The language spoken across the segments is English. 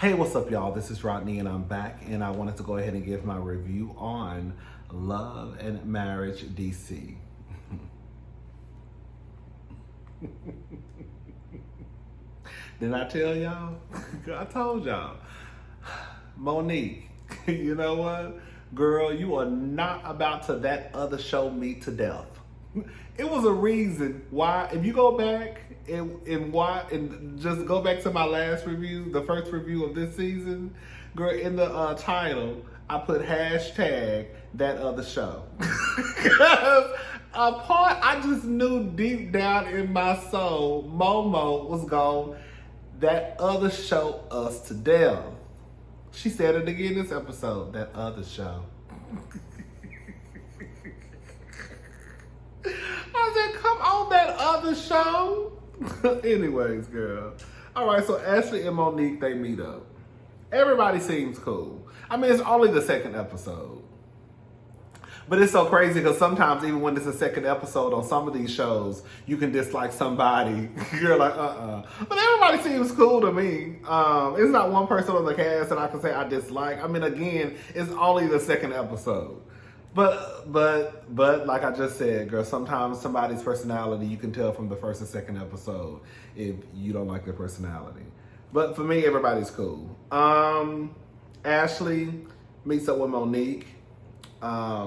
Hey, what's up, y'all? This is Rodney, and I'm back, and I wanted to go ahead and give my review on Love and Marriage DC. Didn't I tell y'all? I told y'all. Monique, you know what? Girl, you are not about to that other show me to death. It was a reason why, if you go back and just go back to my last review, the first review of this season, girl, in the title, I put hashtag that other show. Because I just knew deep down in my soul, Momo was gone, that other show us to death. She said it again this episode, that other show. I said, come on, that other show. Anyways, girl. All right, so Ashley and Monique, they meet up. Everybody seems cool. I mean, it's only the second episode. But it's so crazy because sometimes even when it's a second episode on some of these shows, you can dislike somebody. You're like, But everybody seems cool to me. It's not one person on the cast that I can say I dislike. I mean, again, it's only the second episode. But like I just said, girl, sometimes somebody's personality, you can tell from the first and second episode if you don't like their personality. But for me, everybody's cool. Ashley meets up with Monique. I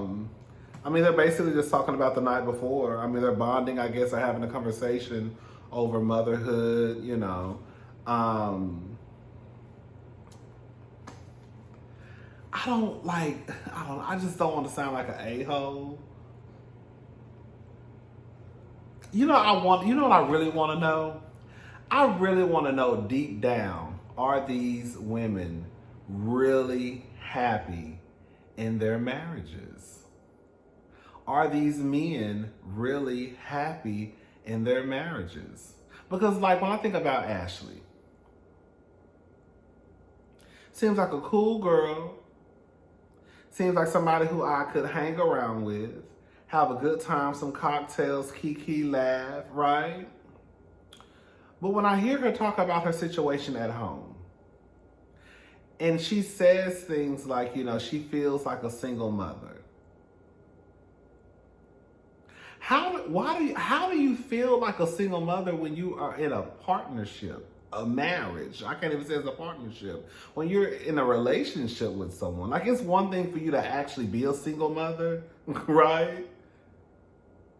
mean, they're basically just talking about the night before. I mean, they're bonding, I guess, or having a conversation over motherhood, you know. I just don't want to sound like an a-hole. You know what I really want to know? I really want to know deep down, are these women really happy in their marriages? Are these men really happy in their marriages? Because like when I think about Ashley, seems like a cool girl. Seems like somebody who I could hang around with, have a good time, some cocktails, kiki, laugh, right? But when I hear her talk about her situation at home, and she says things like, you know, she feels like a single mother. How do you feel like a single mother when you are in a partnership? A marriage. I can't even say it's a partnership. When you're in a relationship with someone, like it's one thing for you to actually be a single mother, right?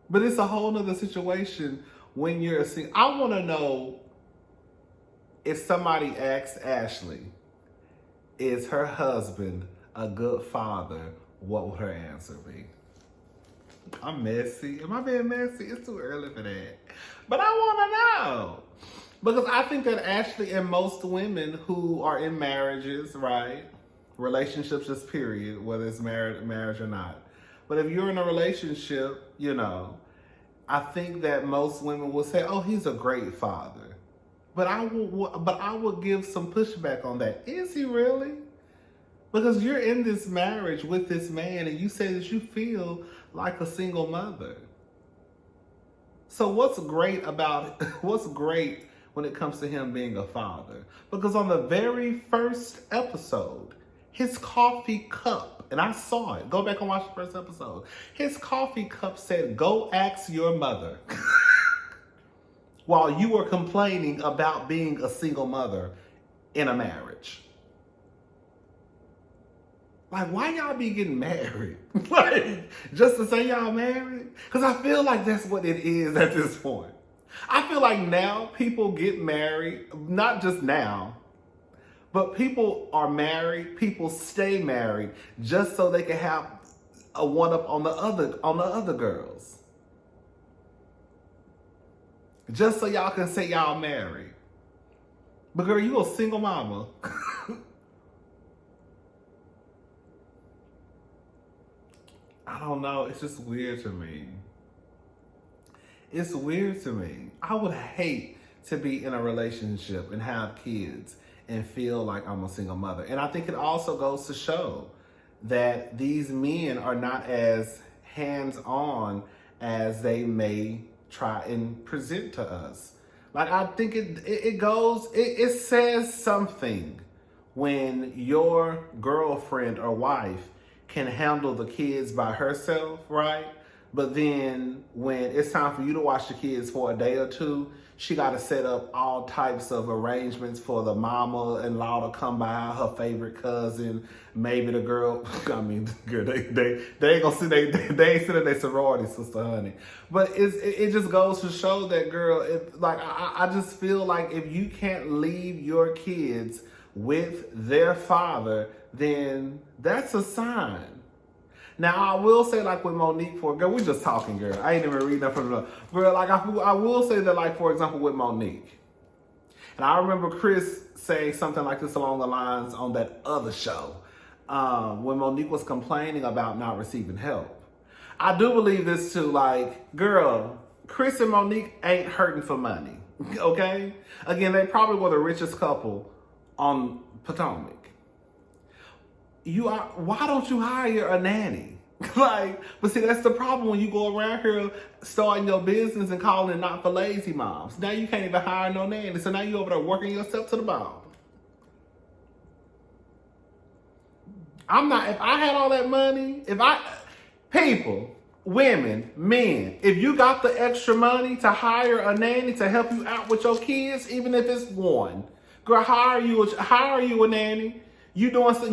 But it's a whole nother situation when you're a single. I want to know if somebody asks Ashley, is her husband a good father? What would her answer be? I'm messy. Am I being messy? It's too early for that. But I want to know. Because I think that Ashley and most women who are in marriages, right? Relationships just period, whether it's marriage or not. But if you're in a relationship, you know, I think that most women will say, oh, he's a great father. But I would give some pushback on that. Is he really? Because you're in this marriage with this man and you say that you feel like a single mother. So what's great when it comes to him being a father? Because on the very first episode, his coffee cup, and I saw it, go back and watch the first episode, his coffee cup said, go ask your mother. While you were complaining about being a single mother in a marriage. Like, why y'all be getting married? Like, just to say y'all married? Because I feel like that's what it is at this point. I feel like now people get married, not just now, but people are married, people stay married just so they can have a one-up on the other girls. Just so y'all can say y'all married. But girl, you a single mama. I don't know, it's just weird to me. It's weird to me. I would hate to be in a relationship and have kids and feel like I'm a single mother. And I think it also goes to show that these men are not as hands-on as they may try and present to us. Like, I think it says something when your girlfriend or wife can handle the kids by herself, right? But then when it's time for you to watch the kids for a day or two, she got to set up all types of arrangements for the mama-in-law to come by, her favorite cousin, maybe the girl. I mean, girl, they ain't gonna see they ain't sitting their sorority sister, honey. But it just goes to show that, girl. I just feel like if you can't leave your kids with their father, then that's a sign. Now, I will say, like, with Monique, girl, we just talking, girl. I ain't even reading that from the girl. Like, I will say that, like, for example, with Monique. And I remember Chris saying something like this along the lines on that other show when Monique was complaining about not receiving help. I do believe this, too. Like, girl, Chris and Monique ain't hurting for money, okay? Again, they probably were the richest couple on Potomac. Why don't you hire a nanny? But see, that's the problem when you go around here starting your business and calling it not for lazy moms. Now you can't even hire no nanny. So now you over there working yourself to the bone. If I had all that money, people, women, men, if you got the extra money to hire a nanny to help you out with your kids, even if it's one, girl, hire you a nanny. You doing something?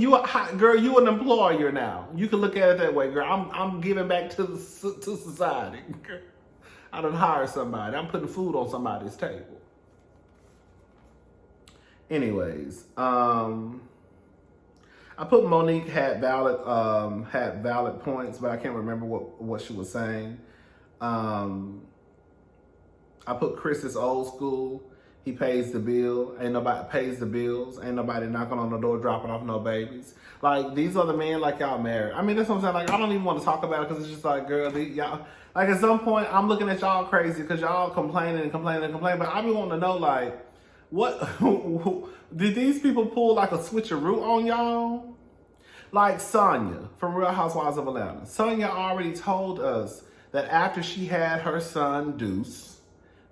Girl, you an employer now. You can look at it that way, girl. I'm giving back to society. I done hired somebody. I'm putting food on somebody's table. Anyways, I put Monique had valid points, but I can't remember what she was saying. I put Chris is old school. He pays the bill. Ain't nobody pays the bills. Ain't nobody knocking on the door, dropping off no babies. Like, these are the men like y'all married. I mean, that's what I'm saying. Like, I don't even want to talk about it because it's just like, girl, y'all. Like, at some point, I'm looking at y'all crazy because y'all complaining. But I be wanting to know, like, what did these people pull like a switcheroo on y'all? Like Sonya from Real Housewives of Atlanta. Sonya already told us that after she had her son Deuce,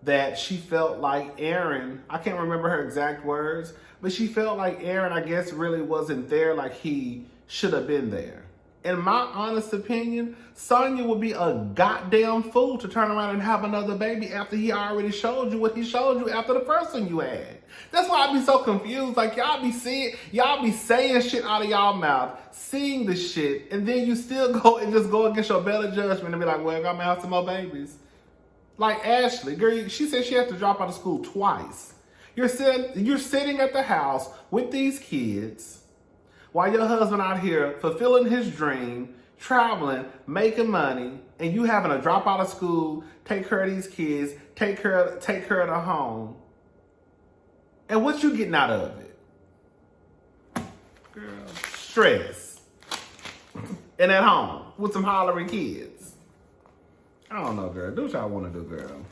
that she felt like Aaron, I can't remember her exact words, but she felt like Aaron, I guess, really wasn't there like he should have been there. In my honest opinion, Sonya would be a goddamn fool to turn around and have another baby after he already showed you what he showed you after the first one you had. That's why I be so confused. Like, y'all be saying shit out of y'all mouth, seeing the shit, and then you still go against your better judgment and be like, well, I'm gonna have some more babies. Like Ashley, girl, she said she had to drop out of school twice. You're sitting at the house with these kids while your husband out here fulfilling his dream, traveling, making money, and you having to drop out of school, take care of these kids, take care of the home. And what you getting out of it? Girl, stress. And at home with some hollering kids. I don't know, girl. Do what y'all want to do, girl.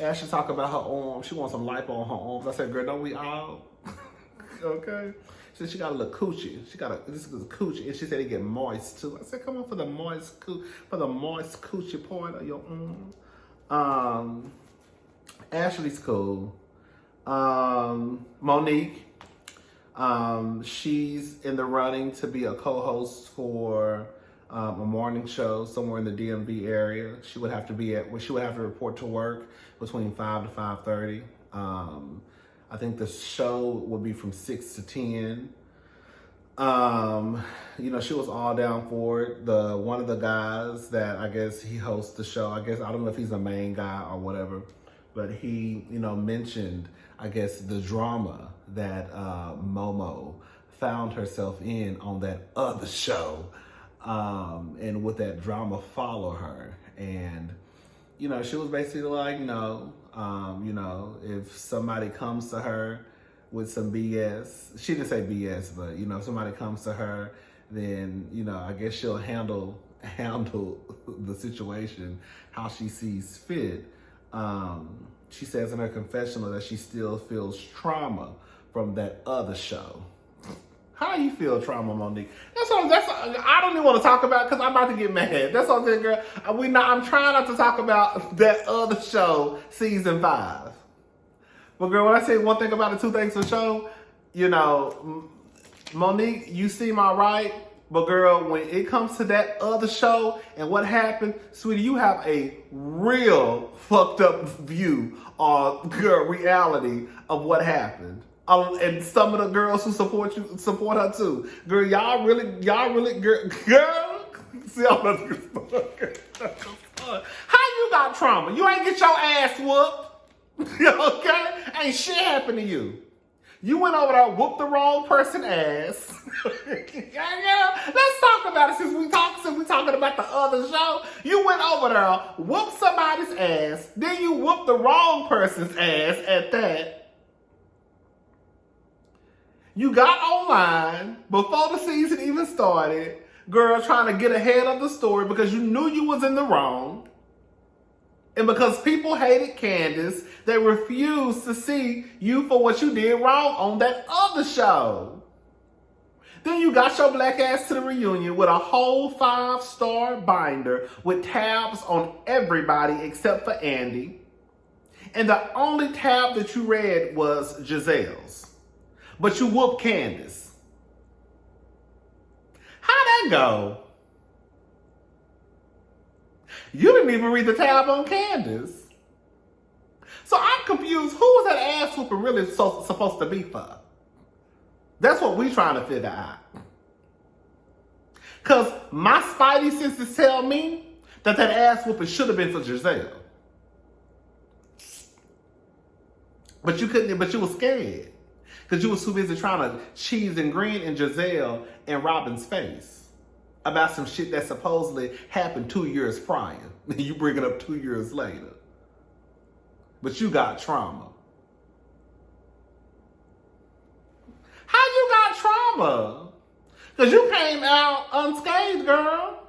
Ashley talk about her arms. She wants some lipo on her arms. I said, girl, don't we all? Okay. She said she got a little coochie. This is a coochie. And she said it get moist too. I said, come on for the moist coochie part of your arm. Ashley's cool. Monique. She's in the running to be a co-host for a morning show somewhere in the DMV area. She would have to report to work between 5 to 5:30. I think the show would be from 6 to 10. She was all down for it. One of the guys that I guess he hosts the show, I don't know if he's a main guy or whatever, but he, mentioned, I guess, the drama that Momo found herself in on that other show. And would that drama follow her? And, she was basically like, no, if somebody comes to her with some BS, she didn't say BS, but, if somebody comes to her, then, I guess she'll handle the situation how she sees fit. She says in her confessional that she still feels trauma from that other show. How you feel trauma, Monique? I don't even want to talk about because I'm about to get mad. That's what I'm saying, girl. I'm trying not to talk about that other show, season 5. But girl, when I say one thing about it, two things for show, you know, Monique, you seem all right, but girl, when it comes to that other show and what happened, sweetie, you have a real fucked up view or girl reality of what happened. And some of the girls who support her too. Girl, y'all really, girl. See, I'm not how you got trauma? You ain't get your ass whooped. Okay? Ain't shit happened to you. You went over there, whooped the wrong person ass. Yeah, let's talk about it since we talking about the other show. You went over there, whooped somebody's ass, then you whooped the wrong person's ass at that. You got online before the season even started, girl, trying to get ahead of the story because you knew you was in the wrong. And because people hated Candace, they refused to see you for what you did wrong on that other show. Then you got your black ass to the reunion with a whole 5-star binder with tabs on everybody except for Andy. And the only tab that you read was Giselle's. But you whooped Candace. How'd that go? You didn't even read the tab on Candace. So I'm confused. Who was that ass whooping really supposed to be for? That's what we trying to figure out. Because my spidey senses tell me that ass whooping should have been for Giselle. But you couldn't, but you were scared. Because you was too busy trying to cheese and grin in Giselle and Robin's face about some shit that supposedly happened 2 years prior. You bring it up 2 years later. But you got trauma. How you got trauma? Because you came out unscathed, girl.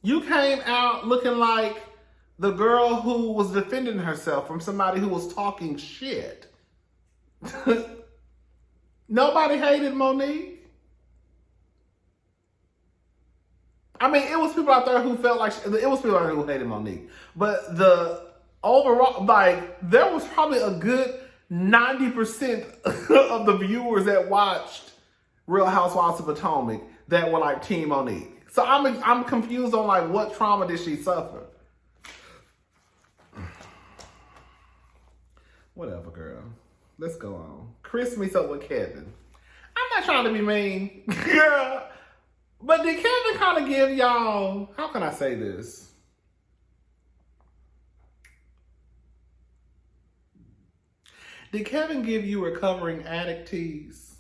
You came out looking like the girl who was defending herself from somebody who was talking shit. Nobody hated Monique. I mean, it was people out there who felt like it was people out there who hated Monique. But the overall, like, there was probably a good 90% of the viewers that watched Real Housewives of Potomac that were like Team Monique. So I'm confused on like what trauma did she suffer? Whatever, girl. Let's go on. Chris meets up with Kevin. I'm not trying to be mean, girl, but did Kevin kind of give y'all, how can I say this? Did Kevin give you recovering addict tease?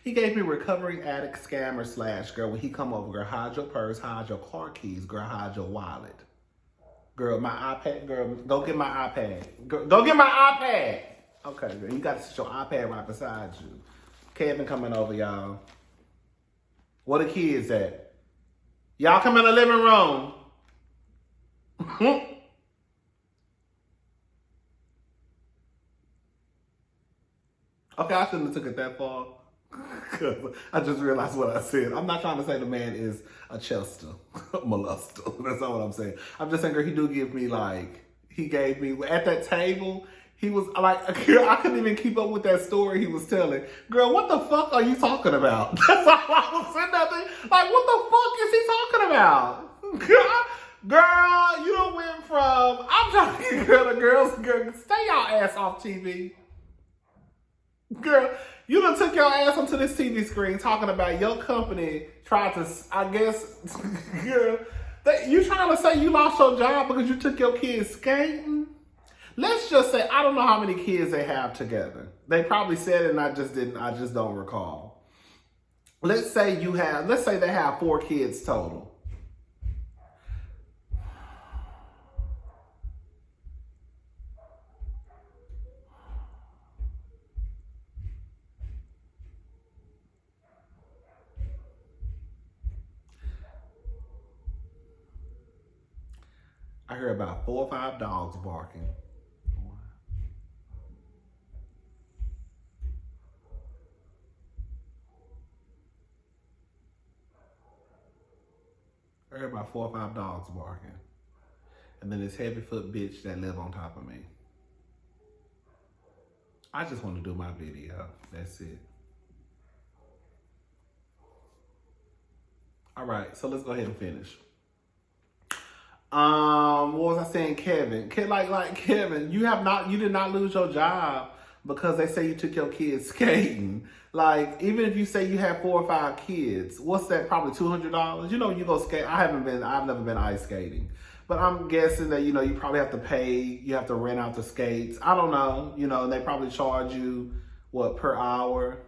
He gave me recovering addict scammer / girl, when he come over, girl, hide your purse, hide your car keys, girl, hide your wallet. Girl, my iPad, girl, go get my iPad. Girl, go get my iPad. Okay, girl, you got to sit your iPad right beside you. Kevin coming over, y'all. Where the kids at? Y'all come in the living room. Okay, I shouldn't have took it that far. Because I just realized what I said. I'm not trying to say the man is a Chester, molester. That's not what I'm saying. I'm just saying, girl, he do give me like, he gave me, at that table, he was like, girl, I couldn't even keep up with that story he was telling. Girl, what the fuck are you talking about? That's all I was saying. Like, what the fuck is he talking about? Girl, you done went from, I'm trying to get girl, the girls, girl, stay y'all ass off TV. Girl, you done took your ass onto this TV screen talking about your company tried to, I guess, girl, you trying to say you lost your job because you took your kids skating? Let's just say, I don't know how many kids they have together. They probably said it and I just don't recall. Let's say they have 4 kids total. I hear about 4 or 5 dogs barking. I heard about 4 or 5 dogs barking. And then this heavy foot bitch that live on top of me. I just want to do my video. That's it. All right, so let's go ahead and finish. What was I saying, Kevin? Like Kevin, you did not lose your job because they say you took your kids skating. Like, even if you say you have 4 or 5 kids, what's that? Probably $200. You know, you go skate. I've never been ice skating, but I'm guessing that you probably have to pay. You have to rent out the skates. I don't know. And they probably charge you what per hour.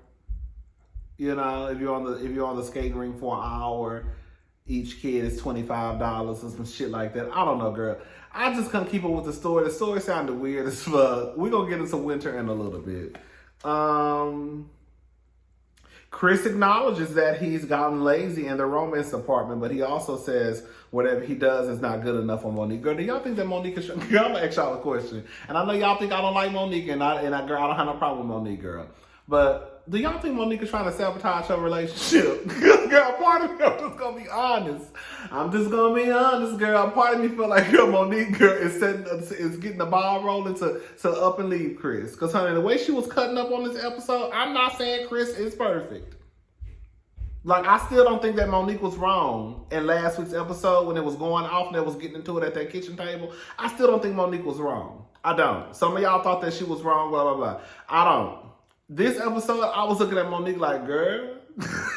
If you're on the skating rink for an hour. Each kid is $25 or some shit like that. I don't know, girl. I just couldn't keep up with the story. The story sounded weird as fuck. We're going to get into winter in a little bit. Chris acknowledges that he's gotten lazy in the romance department, but he also says whatever he does is not good enough for Monique. Girl, do y'all think that Monique is... Girl, I'm going to ask y'all a question. And I know y'all think I don't like Monique, and I don't have no problem with Monique, girl. But... do y'all think Monique is trying to sabotage her relationship? Girl, part of me, I'm just going to be honest. Girl. Part of me feel like, girl, Monique, girl, is getting the ball rolling to up and leave Chris. Because, honey, the way she was cutting up on this episode, I'm not saying Chris is perfect. Like, I still don't think that Monique was wrong in last week's episode when it was going off and they was getting into it at that kitchen table. I still don't think Monique was wrong. I don't. Some of y'all thought that she was wrong, blah, blah, blah. I don't. This episode, I was looking at Monique like, girl, girl.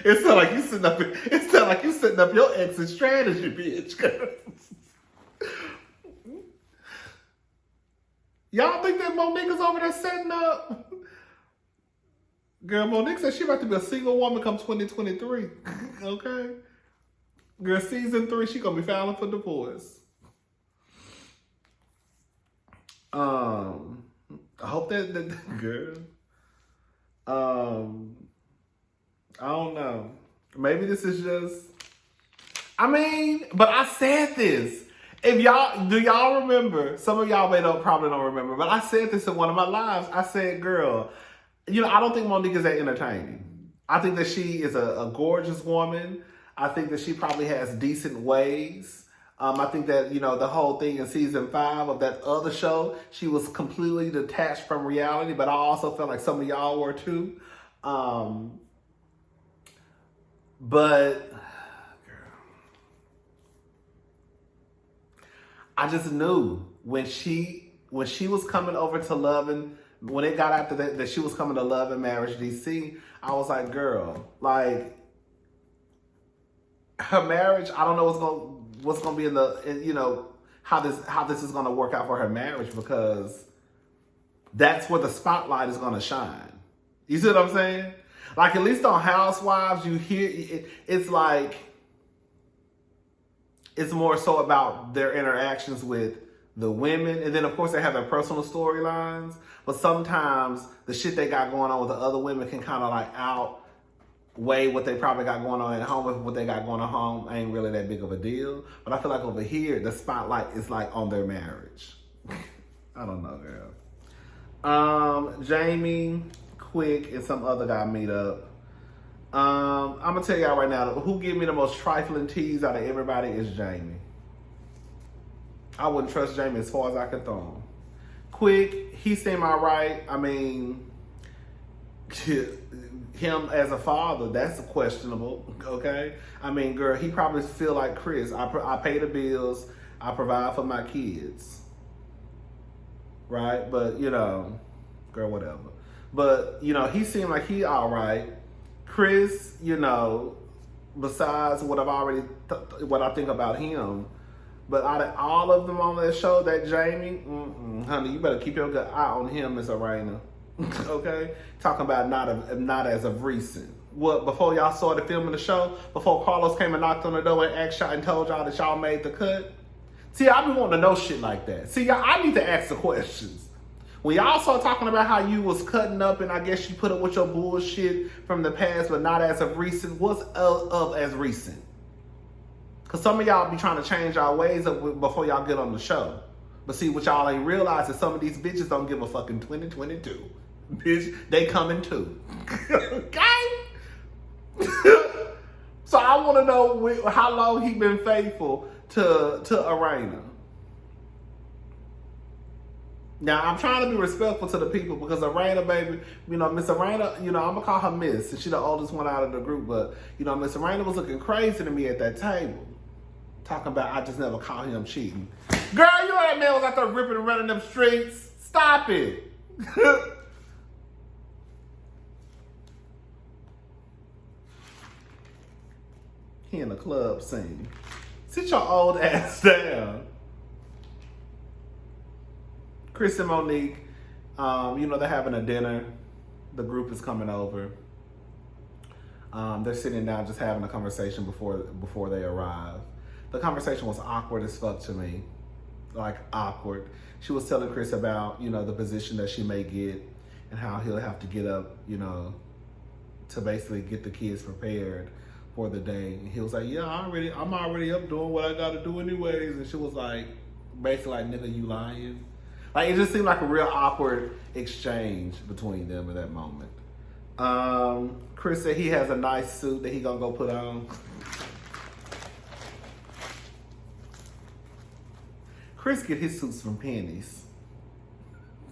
It sound like you setting up your exit strategy, bitch. Y'all think that Monique is over there setting up? Girl, Monique said she about to be a single woman come 2023. Okay? Girl, season 3, she gonna be filing for divorce. I hope that girl. I don't know. Maybe this is just. But I said this. Do y'all remember? Some of y'all probably don't remember, but I said this in one of my lives. I said, girl, I don't think Monique is that entertaining. I think that she is a gorgeous woman. I think that she probably has decent ways. I think that, the whole thing in season 5 of that other show, she was completely detached from reality, but I also felt like some of y'all were too. But, girl, I just knew when she was coming over to Love and, when it got after that she was coming to Love and Marriage DC, I was like, girl, like, her marriage, I don't know what's gonna be how this is gonna work out for her marriage, because that's where the spotlight is gonna shine. You see what I'm saying? Like, at least on Housewives, you hear it's like it's more so about their interactions with the women, and then of course they have their personal storylines. But sometimes the shit they got going on with the other women can kind of like outweigh what they probably got going on at home. If what they got going on at home ain't really that big of a deal. But I feel like over here, the spotlight is like on their marriage. I don't know, girl. Jamie, Quick, and some other guy meet up. I'm gonna tell y'all right now, who give me the most trifling tease out of everybody is Jamie. I wouldn't trust Jamie as far as I could throw him. Quick, he seemed all right. Him as a father, that's questionable, okay? Girl, he probably feel like Chris. I pay the bills, I provide for my kids, right? But, girl, whatever. But, he seemed like he all right. Chris, besides what what I think about him, but out of all of them on that show, that Jamie, honey, you better keep your good eye on him, Miss Irena. Okay? Talking about not as of recent. What, before y'all started filming the show, before Carlos came and knocked on the door and asked y'all and told y'all that y'all made the cut? See, I be wanting to know shit like that. See, y'all, I need to ask the questions. When y'all start talking about how you was cutting up and I guess you put up with your bullshit from the past, but not as of recent, what's of as recent? Because some of y'all be trying to change our ways up before y'all get on the show. But see, what y'all ain't realize is some of these bitches don't give a fucking 2022. Bitch, they coming too. Okay? So I want to know how long he been faithful to Irena. Now, I'm trying to be respectful to the people because Irena, baby, Miss Irena, I'm going to call her Miss. And she's the oldest one out of the group. But, Miss Irena was looking crazy to me at that table. Talking about, I just never caught him cheating. Girl, you know that man was out there ripping and running them streets. Stop it. He in the club scene. Sit your old ass down. Chris and Monique, they're having a dinner. The group is coming over. They're sitting down just having a conversation before they arrive. The conversation was awkward as fuck to me. Like, awkward. She was telling Chris about, the position that she may get and how he'll have to get up, to basically get the kids prepared for the day. And he was like, yeah, I'm already up doing what I gotta do anyways. And she was like, basically like, nigga, you lying? Like, it just seemed like a real awkward exchange between them in that moment. Chris said he has a nice suit that he gonna go put on. Chris get his suits from Penny's.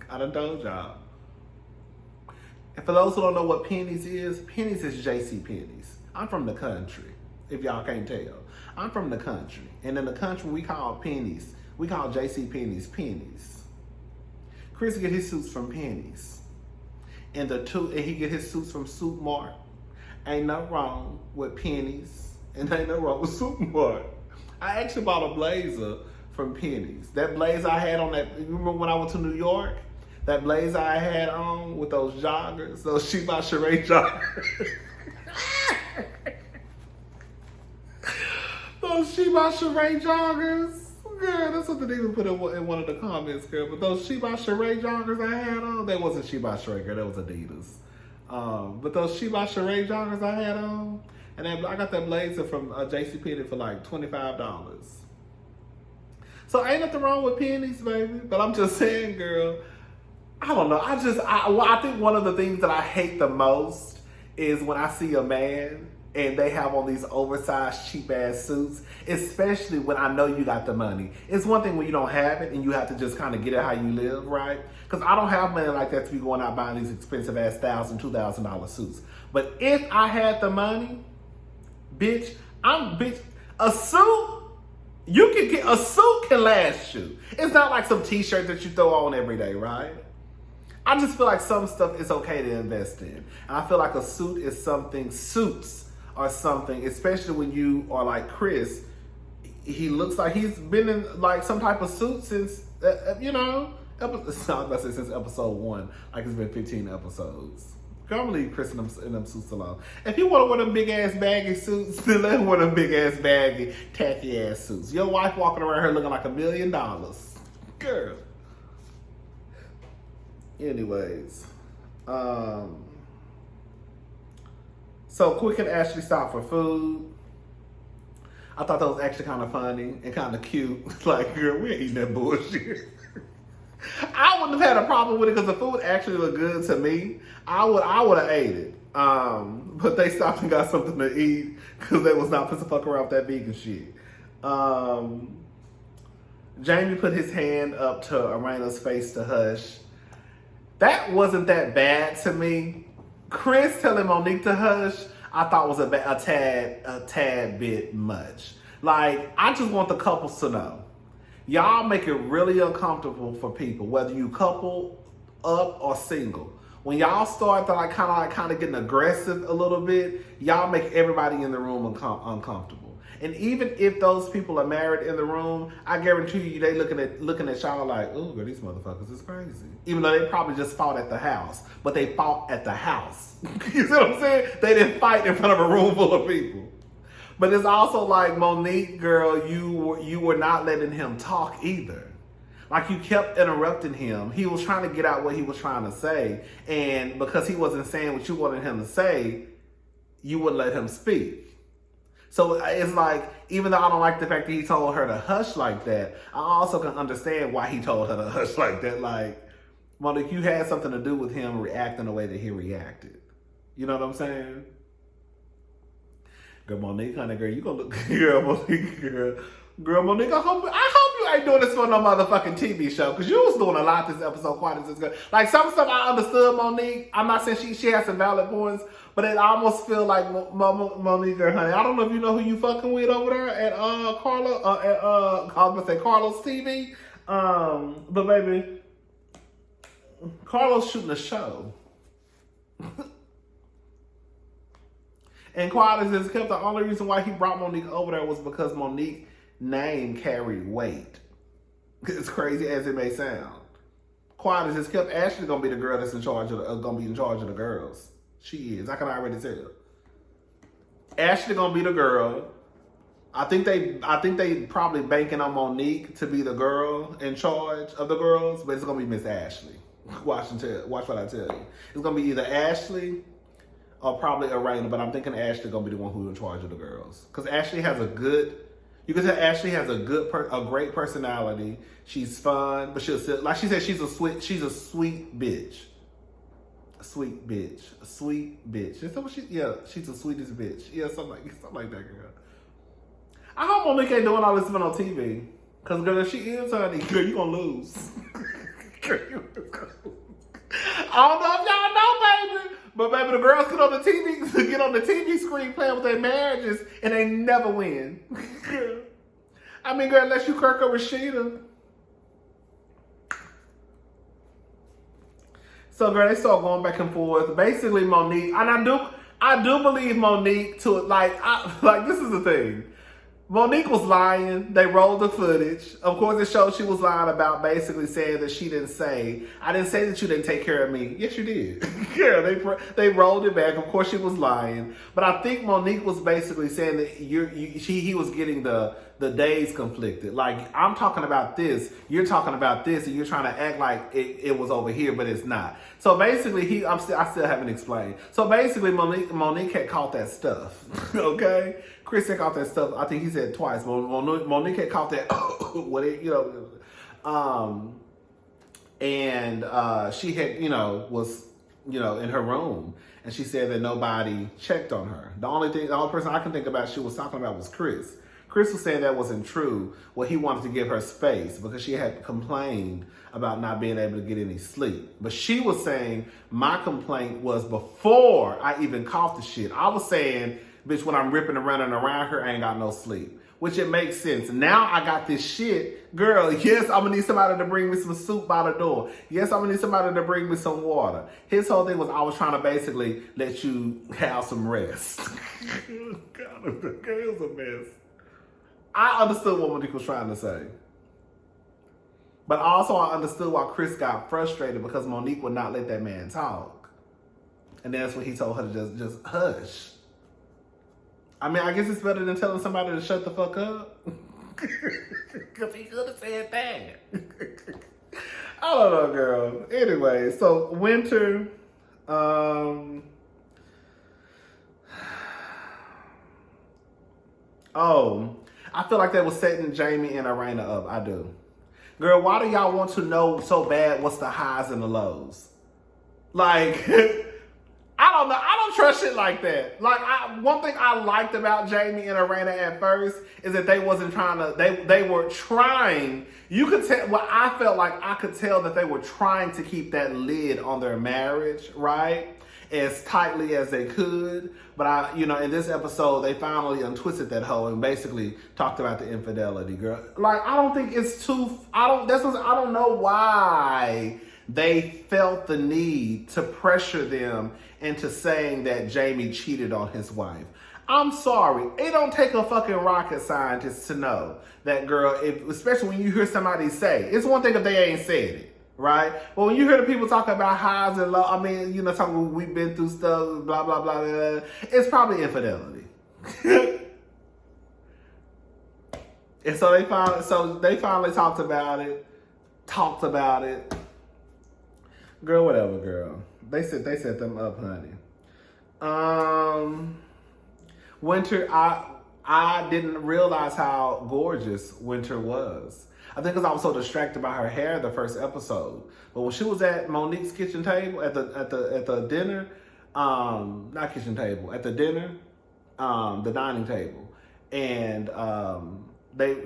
I done told y'all. And for those who don't know what Penny's is J.C. Penney's. I'm from the country, if y'all can't tell. I'm from the country. And in the country, we call Penny's. We call J.C. Penney's Penny's. Chris get his suits from Penny's. And he get his suits from Suit Mart. Ain't nothing wrong with Penny's. And ain't nothing wrong with Suit Mart. I actually bought a blazer from Penny's. That blazer I had on you remember when I went to New York? That blazer I had on with those joggers, those She By Sheree joggers. Those She By Sheree joggers. Girl, that's what they even put in one of the comments, girl. But those She By Sheree joggers I had on, that wasn't She By Sheree, girl. That was Adidas. But those She By Sheree joggers I had on, and I got that blazer from JCPenney for like $25. So ain't nothing wrong with Penny's, baby. But I'm just saying, girl, I don't know. I think one of the things that I hate the most is when I see a man and they have on these oversized, cheap-ass suits, especially when I know you got the money. It's one thing when you don't have it and you have to just kind of get it how you live, right? Because I don't have money like that to be going out buying these expensive-ass $1,000, $2,000 suits. But if I had the money, bitch, a suit, a suit can last you. It's not like some t-shirt that you throw on every day, right? I just feel like some stuff is okay to invest in. And I feel like a suit is something, suits are something, especially when you are like Chris. He looks like he's been in like some type of suit since, since episode 1. Like it's been 15 episodes. I'm gonna leave Chris in them suits alone. If you want to wear them big ass baggy suits, then let him wear them big ass baggy, tacky ass suits. Your wife walking around here looking like $1 million. Girl. Anyways. So Quick and Ashley stopped for food. I thought that was actually kind of funny and kind of cute. Like, girl, we ain't eating that bullshit. I wouldn't have had a problem with it because the food actually looked good to me. I would have ate it. But they stopped and got something to eat because they was not supposed to fuck around with that vegan shit. Jamie put his hand up to Irena's face to hush. That wasn't that bad to me. Chris telling Monique to hush, I thought was a tad bit much. Like, I just want the couples to know. Y'all make it really uncomfortable for people, whether you couple up or single. When y'all start to kind of getting aggressive a little bit, y'all make everybody in the room uncomfortable. And even if those people are married in the room, I guarantee you they looking at y'all like, oh, girl, these motherfuckers is crazy. Even though they probably just fought at the house, but they fought at the house. You see what I'm saying? They didn't fight in front of a room full of people. But it's also like, Monique, girl, you were not letting him talk either. Like, you kept interrupting him. He was trying to get out what he was trying to say. And because he wasn't saying what you wanted him to say, you wouldn't let him speak. So it's like, even though I don't like the fact that he told her to hush like that, I also can understand why he told her to hush like that. Like, Monique, you had something to do with him reacting the way that he reacted. You know what I'm saying? Girl, Monique, honey, girl, you gonna look, girl, Monique, girl, Monique, I hope you ain't doing this for no motherfucking TV show. Because you was doing a lot this episode, quite as good. Like, some stuff I understood, Monique. I'm not saying she has some valid points, but it almost feel like Monique or Honey. I don't know if you know who you fucking with over there at I was gonna say Carlos TV. But baby, Carlos shooting a show. And quiet as it's kept, the only reason why he brought Monique over there was because Monique's name carried weight. As crazy as it may sound. Quiet as it's kept, Ashley gonna be the girl that's in charge of gonna be in charge of the girls. She is. I can already tell. Ashley gonna be the girl. I think they probably banking on Monique to be the girl in charge of the girls, but it's gonna be Miss Ashley. Watch what I tell you. It's gonna be either Ashley or probably Irena, but I'm thinking Ashley gonna be the one who's in charge of the girls. Because Ashley has you can tell Ashley has a great personality. She's fun, but she'll still, like she said, she's a sweet bitch. A sweet bitch. A sweet bitch. She's the sweetest bitch. Yeah, something like that, girl. I hope Monique ain't doing all this on TV. Because, girl, if she is, honey, girl, you gonna lose. I don't know if y'all know, baby. But, baby, the girls get on the TV screen playing with their marriages, and they never win. I mean, girl, unless you Kirk or Rashida. So, girl, they start going back and forth. Basically, Monique, and I do believe Monique to, this is the thing. Monique was lying. They rolled the footage. Of course, it showed she was lying about basically saying that she didn't say, I didn't say that you didn't take care of me. Yes, you did. Yeah, they rolled it back. Of course, she was lying. But I think Monique was basically saying that he was getting the days conflicted. Like, I'm talking about this, you're talking about this, and you're trying to act like it was over here, but it's not. So basically, I still haven't explained. So basically, Monique had caught that stuff. Okay? Chris had caught that stuff. I think he said it twice. Monique had caught that. And she had, was, in her room, and she said that nobody checked on her. The only person I can think about she was talking about was Chris. Chris was saying that wasn't true. Well, he wanted to give her space because she had complained about not being able to get any sleep. But she was saying my complaint was before I even caught the shit. I was saying, bitch, when I'm ripping and running around her, I ain't got no sleep. Which it makes sense. Now I got this shit. Girl, yes, I'm going to need somebody to bring me some soup by the door. Yes, I'm going to need somebody to bring me some water. His whole thing was I was trying to basically let you have some rest. God, it was a mess. I understood what Monique was trying to say. But also I understood why Chris got frustrated because Monique would not let that man talk. And that's when he told her to just hush. I mean, I guess it's better than telling somebody to shut the fuck up. Because he could have said that. I don't know, girl. Anyway, so Winter, I feel like they was setting Jamie and Irena up. I do. Girl, why do y'all want to know so bad what's the highs and the lows? Like, I don't know. I don't trust shit like that. Like, one thing I liked about Jamie and Irena at first is that they wasn't trying to, they were trying, you could tell, well, I felt like I could tell that they were trying to keep that lid on their marriage, right? As tightly as they could. But in this episode, they finally untwisted that hoe and basically talked about the infidelity, girl. Like, I don't think it's I don't know why they felt the need to pressure them into saying that Jamie cheated on his wife. I'm sorry. It don't take a fucking rocket scientist to know that, girl, especially when you hear somebody say, it's one thing if they ain't said it. Right? But when you hear the people talk about highs and lows, I mean, talking we've been through stuff, blah, blah, blah, blah, it's probably infidelity. And so they finally talked about it. Girl, whatever, girl. They set them up, honey. Winter, I didn't realize how gorgeous Winter was. I think because I was so distracted by her hair the first episode. But when she was at Monique's kitchen table at the dinner, not kitchen table, at the dinner, the dining table, and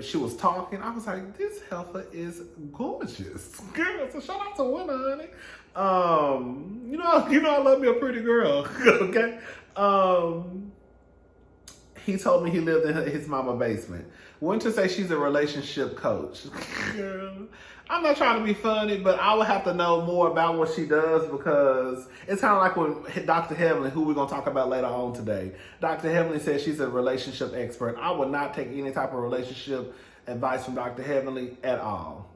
she was talking. I was like, this heifer is gorgeous, girl. So shout out to Winner, honey. You know, I love me a pretty girl. Okay. He told me he lived in his mama's basement. Went to say she's a relationship coach. Girl, I'm not trying to be funny, but I would have to know more about what she does, because it's kind of like when Dr. Heavenly, who we're going to talk about later on today, Dr. Heavenly says she's a relationship expert. I would not take any type of relationship advice from Dr. Heavenly at all.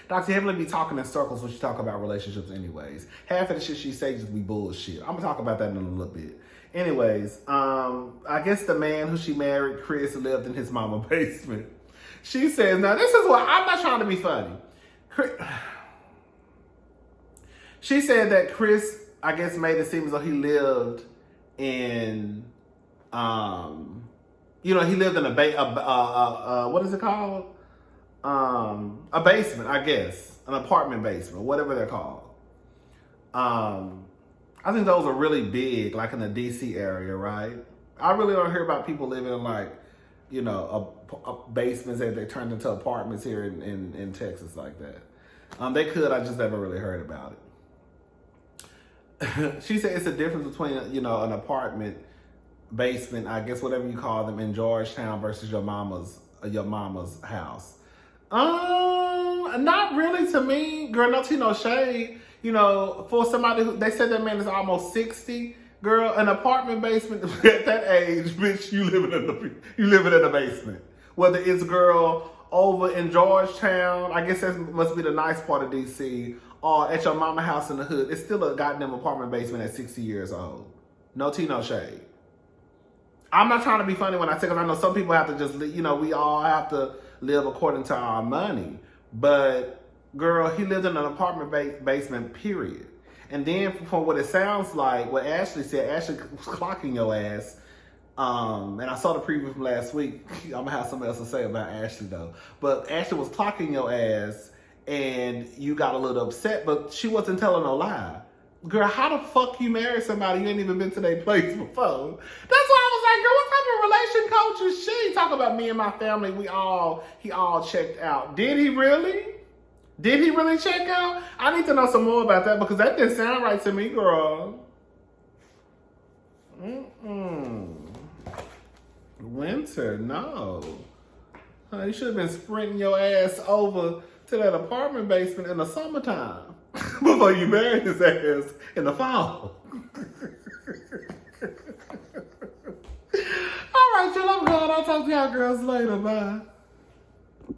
Dr. Heavenly be talking in circles when she talk about relationships anyways. Half of the shit she says just be bullshit. I'm going to talk about that in a little bit. Anyways, I guess the man who she married, Chris, lived in his mama's basement. She says, now this is what, I'm not trying to be funny. She said that Chris, I guess, made it seem as though he lived in, he lived in what is it called? A basement, I guess, an apartment basement, whatever they're called. I think those are really big, like in the DC area, right? I really don't hear about people living in like, basements that they turned into apartments here in Texas like that. They could, I just never really heard about it. She said it's a difference between, an apartment basement, I guess whatever you call them, in Georgetown versus your mama's house. Not really to me, girl. No tea, no shade. For somebody who, they said that man is almost 60. Girl, an apartment basement at that age, bitch, you living in a basement. Whether it's, girl, over in Georgetown, I guess that must be the nice part of DC, or at your mama house in the hood, it's still a goddamn apartment basement at 60 years old. No tea, no shade. I'm not trying to be funny when I say, because I know some people have to just, we all have to live according to our money. But, girl, he lived in an apartment basement, period. And then from what it sounds like, what Ashley said, Ashley was clocking your ass. And I saw the preview from last week. I'm going to have something else to say about Ashley, though. But Ashley was clocking your ass, and you got a little upset, but she wasn't telling no lie. Girl, how the fuck you marry somebody you ain't even been to their place before? That's why I was like, girl, what type of relation coach is she? Talk about me and my family, he all checked out. Did he really? Did he really check out? I need to know some more about that, because that didn't sound right to me, girl. Winter, no. You should have been sprinting your ass over to that apartment basement in the summertime before you married his ass in the fall. All right, y'all, I'm going. I'll talk to y'all girls later. Bye.